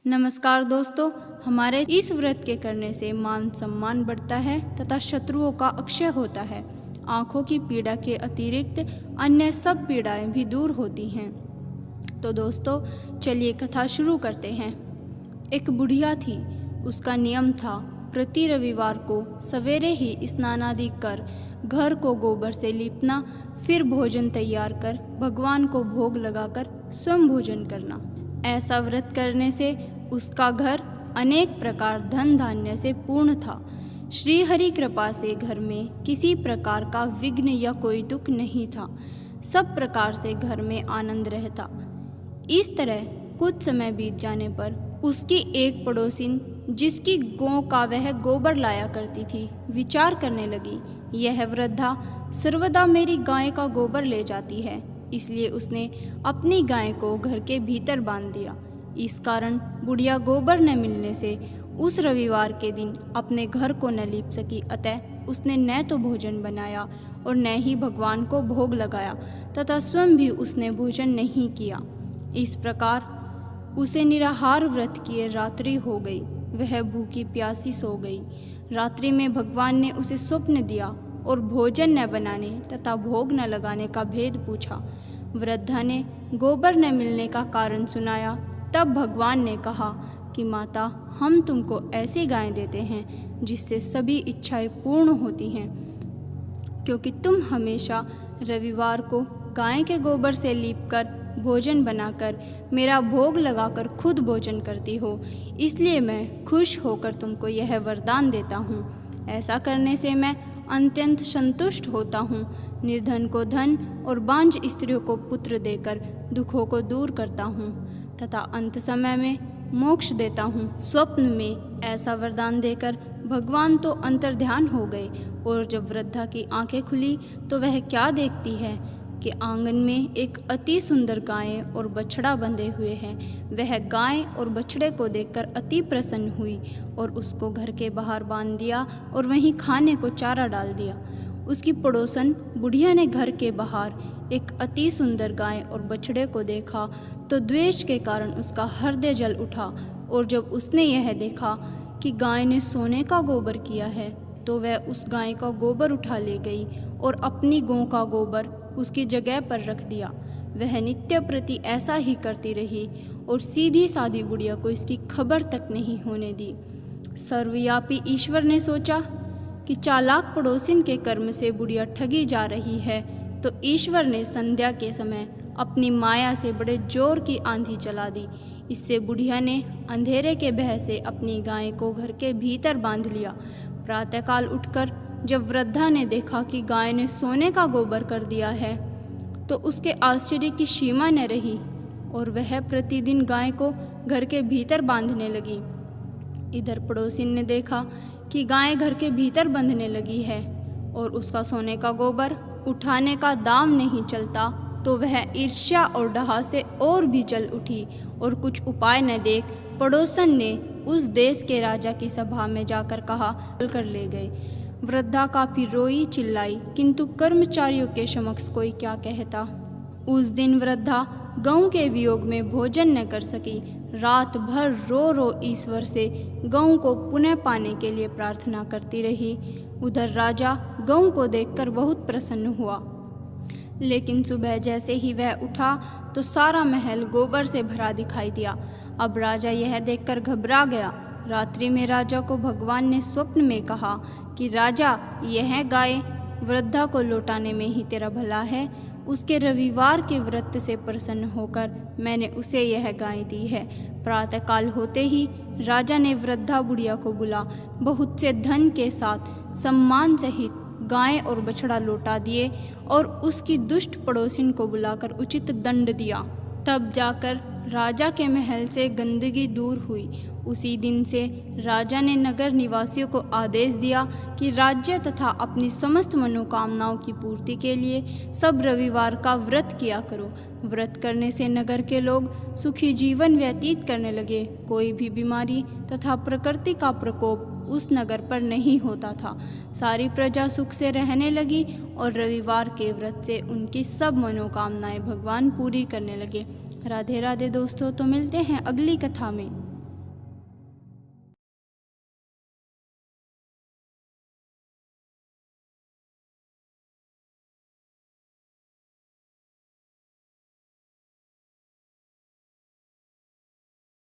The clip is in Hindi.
नमस्कार दोस्तों, हमारे इस व्रत के करने से मान सम्मान बढ़ता है तथा शत्रुओं का अक्षय होता है। आँखों की पीड़ा के अतिरिक्त अन्य सब पीड़ाएं भी दूर होती हैं। तो दोस्तों चलिए कथा शुरू करते हैं। एक बुढ़िया थी। उसका नियम था प्रति रविवार को सवेरे ही स्नान आदि कर घर को गोबर से लीपना, फिर भोजन तैयार कर भगवान को भोग लगाकर स्वयं भोजन करना। ऐसा व्रत करने से उसका घर अनेक प्रकार धन धान्य से पूर्ण था। श्री हरि कृपा से घर में किसी प्रकार का विघ्न या कोई दुख नहीं था। सब प्रकार से घर में आनंद रहता। इस तरह कुछ समय बीत जाने पर उसकी एक पड़ोसिन, जिसकी गौ का वह गोबर लाया करती थी, विचार करने लगी, यह वृद्धा सर्वदा मेरी गाय का गोबर ले जाती है। इसलिए उसने अपनी गाय को घर के भीतर बांध दिया। इस कारण बुढ़िया गोबर न मिलने से उस रविवार के दिन अपने घर को न लीप सकी। अतः उसने न तो भोजन बनाया और न ही भगवान को भोग लगाया तथा स्वयं भी उसने भोजन नहीं किया। इस प्रकार उसे निराहार व्रत किए रात्रि हो गई। वह भूखी प्यासी सो गई। रात्रि में भगवान ने उसे स्वप्न दिया और भोजन न बनाने तथा भोग न लगाने का भेद पूछा। वृद्धा ने गोबर न मिलने का कारण सुनाया। तब भगवान ने कहा कि माता, हम तुमको ऐसी गाय देते हैं जिससे सभी इच्छाएं पूर्ण होती हैं, क्योंकि तुम हमेशा रविवार को गाय के गोबर से लीपकर भोजन बनाकर मेरा भोग लगाकर खुद भोजन करती हो। इसलिए मैं खुश होकर तुमको यह वरदान देता हूँ। ऐसा करने से मैं अत्यंत संतुष्ट होता हूँ। निर्धन को धन और बांझ स्त्रियों को पुत्र देकर दुखों को दूर करता हूँ तथा अंत समय में मोक्ष देता हूँ। स्वप्न में ऐसा वरदान देकर भगवान तो अंतर्ध्यान हो गए और जब वृद्धा की आंखें खुली तो वह क्या देखती है कि आंगन में एक अति सुंदर गाय और बछड़ा बंधे हुए हैं। वह गाय और बछड़े को देखकर अति प्रसन्न हुई और उसको घर के बाहर बांध दिया और वहीं खाने को चारा डाल दिया। उसकी पड़ोसन बुढ़िया ने घर के बाहर एक अति सुंदर गाय और बछड़े को देखा तो द्वेष के कारण उसका हृदय जल उठा। और जब उसने यह देखा कि गाय ने सोने का गोबर किया है तो वह उस गाय का गोबर उठा ले गई और अपनी गौ का गोबर उसकी जगह पर रख दिया। वह नित्य प्रति ऐसा ही करती रही और सीधी सादी बुढ़िया को इसकी खबर तक नहीं होने दी। सर्वव्यापी ईश्वर ने सोचा कि चालाक पड़ोसिन के कर्म से बुढ़िया ठगी जा रही है, तो ईश्वर ने संध्या के समय अपनी माया से बड़े जोर की आंधी चला दी। इससे बुढ़िया ने अंधेरे के भय से अपनी गाय को घर के भीतर बांध लिया। प्रातःकाल उठकर जब वृद्धा ने देखा कि गाय ने सोने का गोबर कर दिया है तो उसके आश्चर्य की सीमा न रही और वह प्रतिदिन गाय को घर के भीतर बांधने लगी। इधर पड़ोसिन ने देखा कि गाय घर के भीतर बंधने लगी है और उसका सोने का गोबर उठाने का दाम नहीं चलता, तो वह ईर्ष्या और डहा से और भी जल उठी और कुछ उपाय न देख पड़ोसन ने उस देश के राजा की सभा में जाकर कहा कर ले गए। वृद्धा काफी रोई चिल्लाई, किंतु कर्मचारियों के समक्ष कोई क्या कहता। उस दिन वृद्धा गऊ के वियोग में भोजन न कर सकी। रात भर रो रो ईश्वर से गऊ को पुनः पाने के लिए प्रार्थना करती रही। उधर राजा गऊ को देखकर बहुत प्रसन्न हुआ, लेकिन सुबह जैसे ही वह उठा तो सारा महल गोबर से भरा दिखाई दिया। अब राजा यह देखकर घबरा गया। रात्रि में राजा को भगवान ने स्वप्न में कहा कि राजा, यह गाय वृद्धा को लौटाने में ही तेरा भला है। उसके रविवार के व्रत से प्रसन्न होकर मैंने उसे यह गाय दी है। प्रातःकाल होते ही राजा ने वृद्धा बुढ़िया को बुला बहुत से धन के साथ सम्मान सहित गाय और बछड़ा लौटा दिए और उसकी दुष्ट पड़ोसिन को बुलाकर उचित दंड दिया। तब जाकर राजा के महल से गंदगी दूर हुई। उसी दिन से राजा ने नगर निवासियों को आदेश दिया कि राज्य तथा अपनी समस्त मनोकामनाओं की पूर्ति के लिए सब रविवार का व्रत किया करो। व्रत करने से नगर के लोग सुखी जीवन व्यतीत करने लगे। कोई भी बीमारी तथा प्रकृति का प्रकोप उस नगर पर नहीं होता था। सारी प्रजा सुख से रहने लगी और रविवार के व्रत से उनकी सब मनोकामनाएं भगवान पूरी करने लगे। राधे राधे दोस्तों, तो मिलते हैं अगली कथा में।